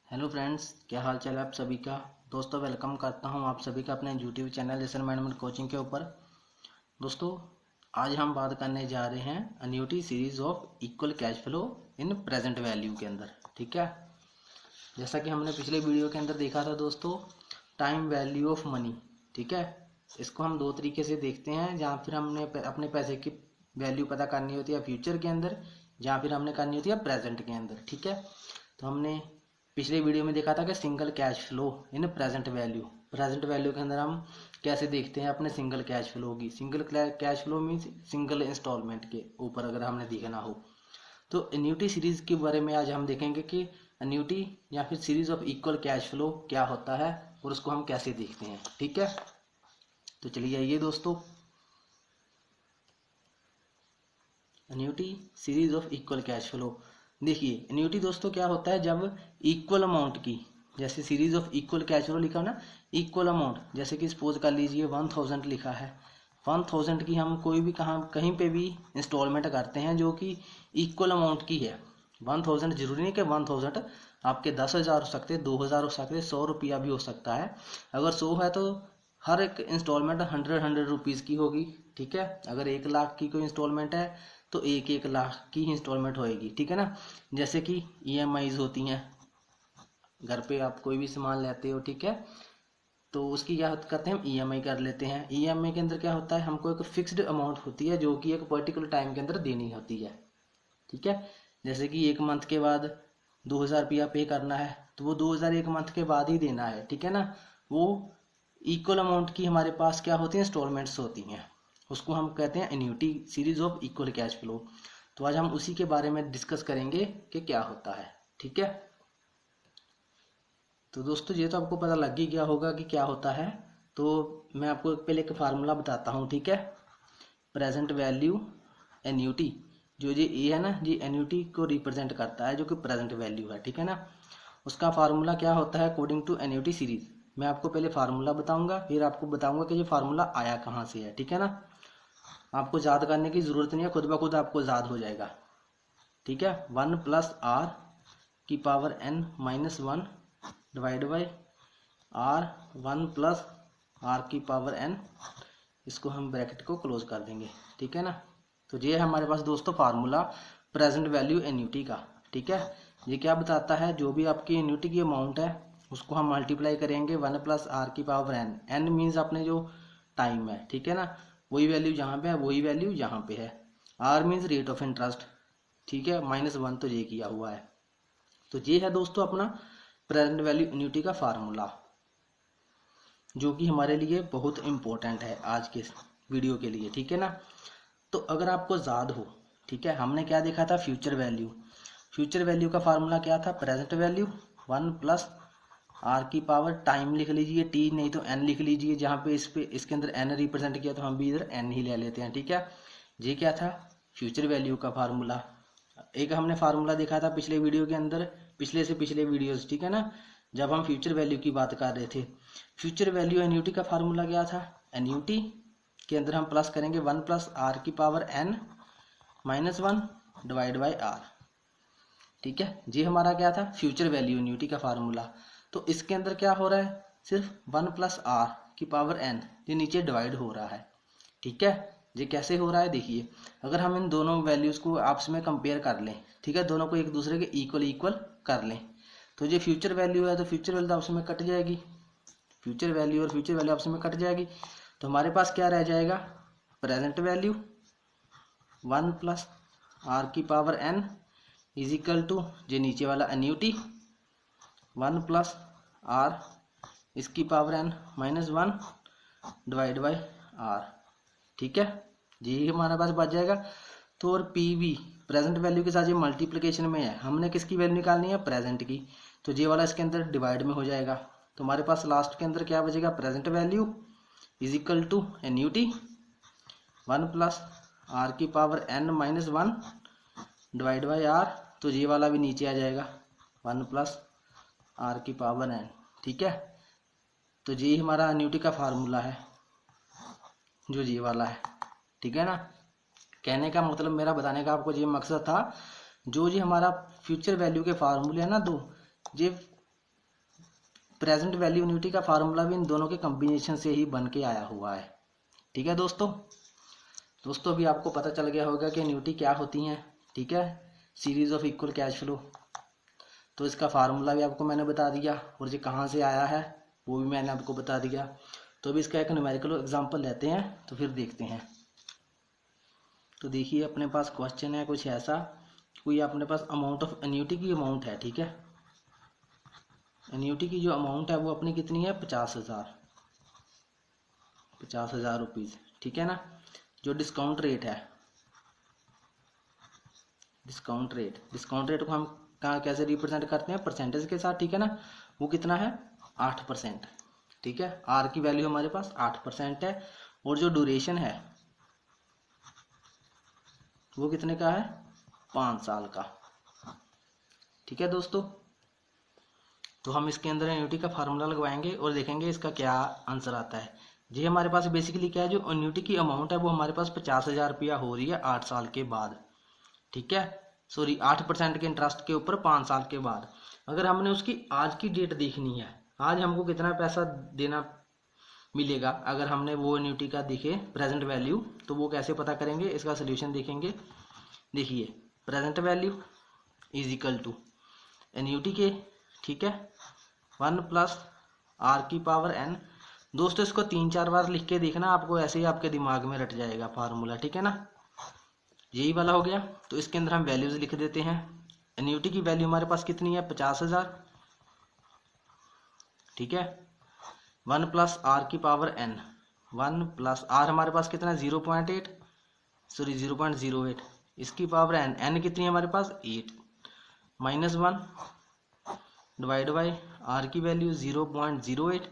Hello friends, क्या हाल चाल है आप सभी का। दोस्तों वेलकम करता हूं आप सभी का अपने YouTube channel lesson management coaching के ऊपर। दोस्तों आज हम बात करने जा रहे हैं annuity series of equal cash flow in present value के अंदर। ठीक है, जैसा कि हमने पिछले वीडियो के अंदर देखा था दोस्तों, टाइम वैल्यू ऑफ मनी। ठीक है, इसको हम दो तरीके से देखते हैं, जहाँ फिर हमने अपने पैसे की वैल्यू पता करनी होती है फ्यूचर के अंदर, जहाँ फिर हमने करनी होती है प्रेजेंट के अंदर। ठीक है, तो हमने पिछले वीडियो में देखा था कि single cash flow in present value के अंदर हम कैसे देखते हैं अपने सिंगल कैश फ्लो की। Single cash flow means single installment के ऊपर अगर हमने देखना हो तो एन्यूटी सीरीज के बारे में आज हम देखेंगे कि एन्यूटी या फिर series of equal cash flow क्या होता है और उसको हम कैसे देखते हैं। ठीक है, तो चलिए आइए दोस्तों, annuity series of equal cash flow. देखिए एन्यूटी दोस्तों क्या होता है, जब इक्वल अमाउंट की, जैसे series of equal cash flow लिखा हो ना, इक्वल अमाउंट, जैसे कि सपोज कर लीजिए 1000 लिखा है, 1000 की हम कोई भी कहीं पे भी इंस्टॉलमेंट करते हैं जो कि इक्वल अमाउंट की है। 1000 जरूरी नहीं कि 1000 आपके 10,000 हो सकते, 2000 हो सकते, 100 रुपया भी हो सकता है। अगर 100 है तो हर एक इंस्टॉलमेंट 100 रुपीज़ की होगी। ठीक है, अगर 1 लाख की कोई इंस्टॉलमेंट है तो 1 लाख की इंस्टॉलमेंट होएगी। ठीक है ना, जैसे कि EMIs होती हैं, घर पे आप कोई भी सामान लेते हो, ठीक है, तो उसकी क्या करते हैं हम EMI कर लेते हैं। EMI के अंदर क्या होता है, हमको एक फिक्स्ड अमाउंट होती है जो कि एक पर्टिकुलर टाइम के अंदर देनी होती है। ठीक है, जैसे कि 1 मंथ के बाद 2000 रुपया पे करना है तो वो 2000 1 मंथ के बाद ही देना है। ठीक है ना, वो इक्वल अमाउंट की हमारे पास क्या होती है, इंस्टॉलमेंट्स होती हैं, उसको हम कहते हैं annuity series of equal cash flow. तो आज हम उसी के बारे में डिस्कस करेंगे कि क्या होता है। ठीक है, तो दोस्तों ये तो आपको पता लग ही गया होगा कि क्या होता है, तो मैं आपको पहले एक फार्मूला बताता हूँ। ठीक है, प्रेजेंट वैल्यू एन्यूटी, जो ये ए है ना, ये एन्यूटी को रिप्रेजेंट करता है जो कि प्रेजेंट वैल्यू है। ठीक है ना, उसका फार्मूला क्या होता है अकॉर्डिंग टू एन्यूटी सीरीज। मैं आपको पहले फार्मूला बताऊंगा, फिर आपको बताऊंगा कि ये फार्मूला आया कहाँ से है। ठीक है ना, आपको याद करने की जरूरत नहीं है, खुद ब खुद आपको याद हो जाएगा। ठीक है, 1 + r⁻n−1 divide by r, 1 + r⁻n, इसको हम ब्रैकेट को क्लोज कर देंगे। ठीक है ना, तो ये है हमारे पास दोस्तों फार्मूला प्रेजेंट वैल्यू एन्यूटी का। ठीक है, ये क्या बताता है, जो भी आपकी एन्यूटी की अमाउंट है उसको हम मल्टीप्लाई करेंगे 1 + r⁻n। n मीन्स अपने जो टाइम है, ठीक है ना, वही वैल्यू जहाँ पे है वही वैल्यू यहाँ पे है। r means rate of interest, ठीक है, -1 तो ये किया हुआ है। तो ये है दोस्तों अपना प्रेजेंट वैल्यू एन्यूटी का फार्मूला, जो कि हमारे लिए बहुत इंपॉर्टेंट है आज के वीडियो के लिए। ठीक है ना, तो अगर आपको याद हो, ठीक है, हमने क्या देखा था, फ्यूचर वैल्यू। फ्यूचर वैल्यू का फार्मूला क्या था, प्रेजेंट वैल्यू 1 + r टाइम लिख लीजिए, t नहीं तो n लिख लीजिए, जहाँ पे इसके अंदर n रिप्रेजेंट किया तो हम भी इधर n ही ले लेते हैं। ठीक है, ये क्या था, फ्यूचर वैल्यू का फार्मूला। एक हमने फार्मूला देखा था पिछले वीडियो के अंदर, पिछले से पिछले वीडियोस, ठीक है ना, जब हम फ्यूचर वैल्यू की बात कर रहे थे। फ्यूचर वैल्यू एन्यूटी का फार्मूला क्या था, एन्यूटी के अंदर हम प्लस करेंगे 1 + r⁻n−1 डिवाइड बाई r। ठीक है, ये हमारा क्या था, फ्यूचर वैल्यू एन्यूटी का फार्मूला। तो इसके अंदर क्या हो रहा है, सिर्फ 1 + r⁻n, ये नीचे डिवाइड हो रहा है। ठीक है, ये कैसे हो रहा है, देखिए, अगर हम इन दोनों वैल्यूज को आपस में कंपेयर कर लें, ठीक है, दोनों को एक दूसरे के इक्वल इक्वल कर लें, तो ये फ्यूचर वैल्यू है तो फ्यूचर वैल्यू आपस में कट जाएगी, फ्यूचर वैल्यू और फ्यूचर वैल्यू आपस में कट जाएगी। तो हमारे पास क्या रह जाएगा, present value 1 + r⁻n is equal to जो नीचे वाला एन्यूटी 1 + r इसकी power n-1 divide by r। ठीक है, यही हमारे पास बच जाएगा। तो और PV प्रेजेंट वैल्यू के साथ ये मल्टीप्लिकेशन में है, हमने किसकी वैल्यू निकालनी है, प्रेजेंट की, तो ये वाला इसके अंदर डिवाइड में हो जाएगा। तो हमारे पास लास्ट के अंदर क्या बचेगा, present value is equal to annuity 1 + r⁻n−1 divide by r, तो ये वाला भी नीचे आ जाएगा 1 + r⁻n। ठीक है, तो ये हमारा एन्यूटी का फार्मूला है, जो ये वाला है। ठीक है ना, कहने का मतलब मेरा बताने का आपको ये मकसद था, जो जी हमारा फ्यूचर वैल्यू के फार्मूले है ना दो, ये प्रेजेंट वैल्यू एन्युटी का फार्मूला भी इन दोनों के कॉम्बिनेशन से ही बन के आया हुआ है। ठीक है दोस्तों अभी आपको पता चल गया होगा कि एन्युटी क्या होती हैं। ठीक है, series of equal cash flow. तो इसका फार्मूला भी आपको मैंने बता दिया और ये कहाँ से आया है वो भी मैंने आपको बता दिया। तो अभी इसका एक न्यूमेरिकल एग्जांपल लेते हैं तो फिर देखते हैं। तो देखिए अपने पास क्वेश्चन है कुछ ऐसा, कोई अपने पास अमाउंट ऑफ एन्युटी की अमाउंट है। ठीक है, एन्युटी की जो अमाउंट है वो अपनी कितनी है, 50,000 रुपीज़। ठीक है ना। जो डिस्काउंट रेट है, डिस्काउंट रेट को हम कहाँ कैसे रिप्रेजेंट करते हैं, परसेंटेज के साथ। ठीक है ना, वो कितना है, 8%। ठीक है, आर की वैल्यू हमारे पास 8% है और जो ड्यूरेशन है वो कितने का है, 5 साल का। ठीक है दोस्तों, तो हम इसके अंदर एन्युटी का फार्मूला लगवाएंगे और देखेंगे इसका क्या आंसर आता है। जी हमारे पास बेसिकली क्या है, जो एन्युटी की अमाउंट है वो हमारे पास 50,000 रुपया हो रही है 8 साल के बाद। ठीक है, सॉरी 8% के इंटरेस्ट के ऊपर 5 साल के बाद। अगर हमने उसकी आज की डेट देखनी है, आज हमको कितना पैसा देना मिलेगा अगर हमने वो एन्युटी का देखे प्रेजेंट वैल्यू, तो वो कैसे पता करेंगे, इसका सोल्यूशन देखेंगे। देखिए present value is equal to annuity के, ठीक है, 1 प्लस आर की पावर एन। दोस्तों इसको 3-4 बार लिख के देखना, आपको ऐसे ही आपके दिमाग में रट जाएगा फार्मूला। ठीक है ना, यही वाला हो गया। तो इसके अंदर हम वैल्यूज लिख देते हैं। एन्युटी की वैल्यू हमारे पास कितनी है, 50,000। ठीक है, 1 प्लस आर की पावर एन, 1 प्लस आर हमारे पास कितना है, 0.8, सॉरी 0.08। इसकी पावर एन, एन कितनी है हमारे पास, 8, -1 डिवाइड बाई आर की वैल्यू 0.08,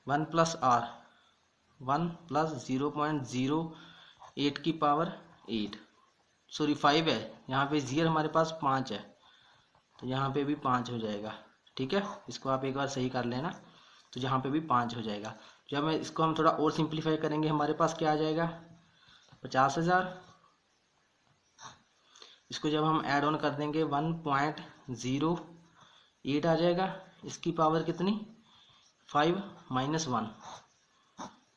1 प्लस आर, 1 प्लस 0.08 की पावर 8, सॉरी 5 है यहाँ पे, जीरो हमारे पास 5 है तो यहाँ पे भी 5 हो जाएगा। ठीक है, इसको आप एक बार सही कर लेना, तो यहाँ पे भी 5 हो जाएगा। जब मैं इसको हम थोड़ा और सिंप्लीफाई करेंगे, हमारे पास क्या आ जाएगा, 50,000। इसको जब हम ऐड ऑन कर देंगे 1.08 आ जाएगा। इसकी पावर कितनी, 5 -1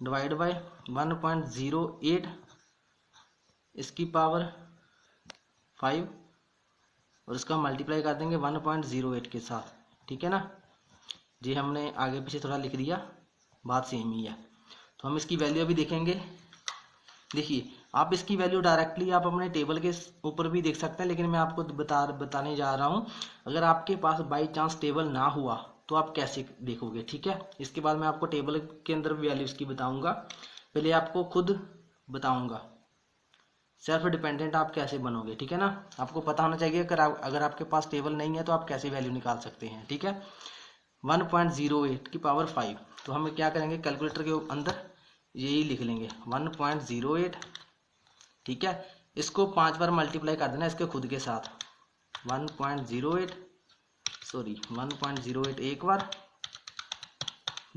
डिवाइड बाई 1.08, इसकी पावर 5 और इसका मल्टीप्लाई कर देंगे 1.08 के साथ। ठीक है ना, जी हमने आगे पीछे थोड़ा लिख दिया, बात सेम ही है। तो हम इसकी वैल्यू अभी देखेंगे। देखिए आप इसकी वैल्यू डायरेक्टली आप अपने टेबल के ऊपर भी देख सकते हैं, लेकिन मैं आपको बताने जा रहा हूँ अगर आपके पास बाई चांस टेबल ना हुआ तो आप कैसे देखोगे। ठीक है, इसके बाद मैं आपको टेबल के अंदर वैल्यूज की बताऊंगा, पहले आपको खुद बताऊंगा सेल्फ डिपेंडेंट आप कैसे बनोगे। ठीक है ना, आपको पता होना चाहिए अगर आपके पास टेबल नहीं है तो आप कैसे वैल्यू निकाल सकते हैं। ठीक है, 1.08 की पावर 5, तो हम क्या करेंगे, कैलकुलेटर के अंदर यही लिख लेंगे 1.08। ठीक है, इसको 5 बार मल्टीप्लाई कर देना इसके खुद के साथ, 1.08, सॉरी 1.08 एक बार,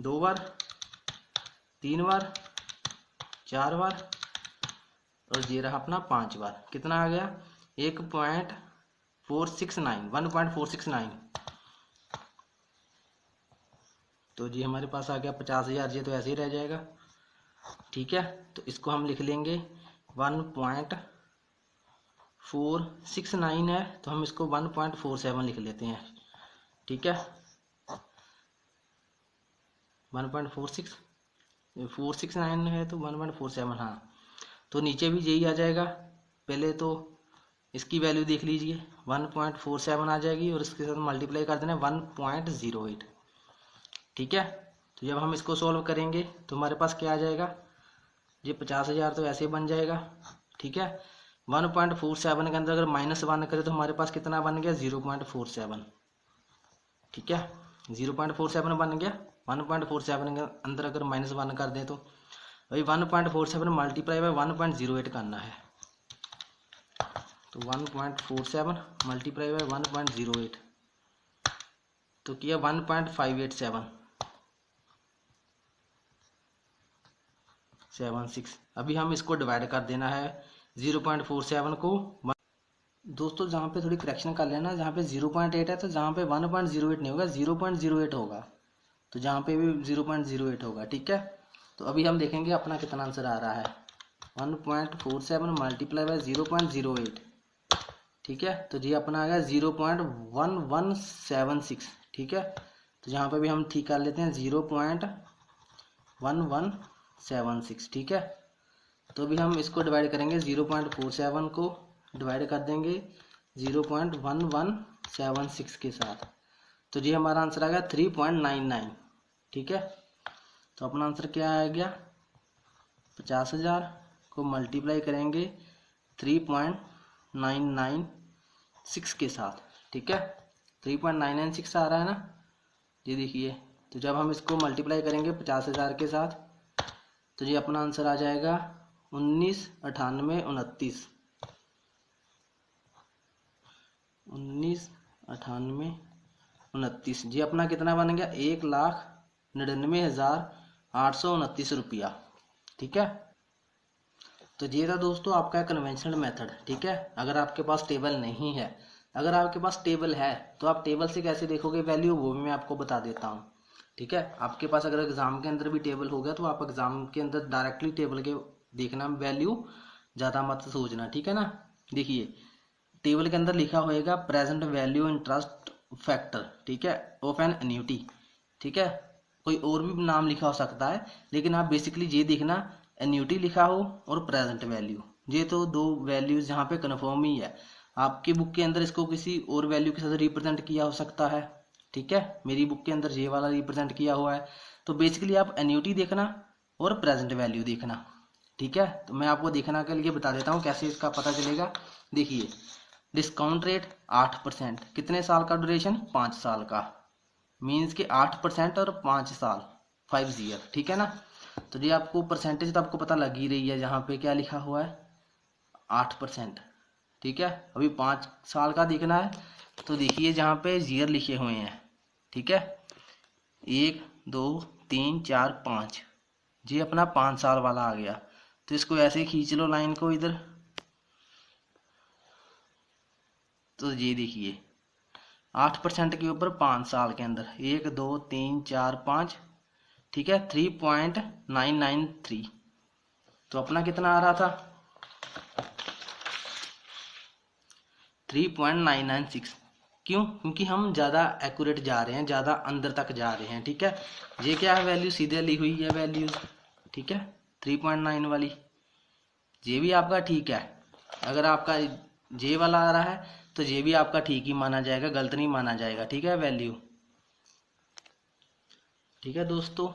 2 बार, 3 बार, 4 बार और ये रहा अपना 5 बार। कितना आ गया, 1.469। तो जी हमारे पास आ गया 50,000, ये तो ऐसे ही रह जाएगा। ठीक है, तो इसको हम लिख लेंगे 1.469 है तो हम इसको 1.47 लिख लेते हैं। ठीक है, 469 है तो 1.47, हाँ तो नीचे भी यही आ जाएगा। पहले तो इसकी वैल्यू देख लीजिए, 1.47 आ जाएगी और इसके साथ मल्टीप्लाई कर देना 1.08। ठीक है, तो जब हम इसको सॉल्व करेंगे तो हमारे पास क्या आ जाएगा, ये 50,000 तो ऐसे बन जाएगा। ठीक है, 1.47 के अंदर अगर -1 करें तो हमारे पास कितना बन गया, 0.47। ठीक है, 0.47 बन गया। 1.47 के अंदर अगर -1 कर दें तो भाई 1.47 मल्टीप्लाई बाई 1.08 करना है, तो 1.47 मल्टीप्लाई बाई 1.08 तो किया 1.58776। अभी हम इसको डिवाइड कर देना है 0.47 को दोस्तों जहाँ पे थोड़ी करेक्शन कर लेना, जहाँ पे 0.8 है तो जहाँ पे 1.08 नहीं होगा, 0.08 होगा, तो जहाँ पे भी 0.08 होगा। ठीक है, तो अभी हम देखेंगे अपना कितना आंसर आ रहा है। 1.47 मल्टीप्लाई बाय 0.08, ठीक है, तो जी अपना आ गया 0.1176। ठीक है, तो यहाँ पे भी हम ठीक कर लेते हैं 0.1176। ठीक है, तो अभी हम इसको डिवाइड करेंगे, 0.47 को डिवाइड कर देंगे 0.1176 के साथ, तो जी हमारा आंसर आ गया 3.99। ठीक है, तो अपना आंसर क्या आ गया, 50,000 को मल्टीप्लाई करेंगे 3.996 के साथ। ठीक है, 3.996 आ रहा है ना, ये देखिए। तो जब हम इसको मल्टीप्लाई करेंगे 50,000 के साथ, तो ये अपना आंसर आ जाएगा 199829। 199829 जी अपना कितना बन गया, 1,99,829 रुपया। ठीक है, तो ये था दोस्तों आपका कन्वेंशनल मेथड। ठीक है, अगर आपके पास टेबल नहीं है, अगर आपके पास टेबल है तो आप टेबल से कैसे देखोगे वैल्यू, वो भी मैं आपको बता देता हूँ। ठीक है, आपके पास अगर एग्जाम के अंदर भी टेबल हो गया तो आप एग्जाम के अंदर डायरेक्टली टेबल के देखना, वैल्यू ज़्यादा मत सोचना। ठीक है ना, देखिए टेबल के अंदर लिखा होएगा प्रेजेंट वैल्यू इंटरेस्ट फैक्टर, ठीक है, ऑफ एन एन्यूटी। ठीक है, कोई और भी नाम लिखा हो सकता है, लेकिन आप बेसिकली ये देखना एन्यूटी लिखा हो और प्रेजेंट वैल्यू, ये तो दो वैल्यूज यहाँ पे कन्फर्म ही है। आपकी बुक के अंदर इसको किसी और वैल्यू के साथ रिप्रेजेंट किया हो सकता है। ठीक है, मेरी बुक के अंदर ये वाला रिप्रेजेंट किया हुआ है, तो बेसिकली आप एन्यूटी देखना और प्रेजेंट वैल्यू देखना। ठीक है, तो मैं आपको देखना के लिए बता देता हूँ कैसे इसका पता चलेगा। देखिए डिस्काउंट रेट 8%, कितने साल का ड्यूरेशन, 5 साल का, मीन्स के 8% और 5 साल, 5 ईयर। ठीक है ना, तो ये आपको परसेंटेज तो आपको पता लग ही रही है, जहाँ पे क्या लिखा हुआ है 8%। ठीक है, अभी 5 साल का देखना है, तो देखिए जहाँ पे ईयर लिखे हुए हैं। ठीक है, 1 2 3 4 5, जी अपना 5 साल वाला आ गया, तो इसको ऐसे ही खींच लो लाइन को इधर, तो ये देखिए 8% के ऊपर 5 साल के अंदर 1 2 3 4 5, ठीक है, 3.993, तो अपना कितना आ रहा था 3.996। क्यों, क्योंकि हम ज़्यादा एक्यूरेट जा रहे हैं, ज़्यादा अंदर तक जा रहे हैं। ठीक है, ये क्या है वैल्यू, सीधे ली हुई है वैल्यूज। ठीक है, 3.9 वाली, ये भी आपका ठीक है। अगर आपका जे वाला आ रहा है तो ये भी आपका ठीक ही माना जाएगा, गलत नहीं माना जाएगा। ठीक है वैल्यू। ठीक है दोस्तों।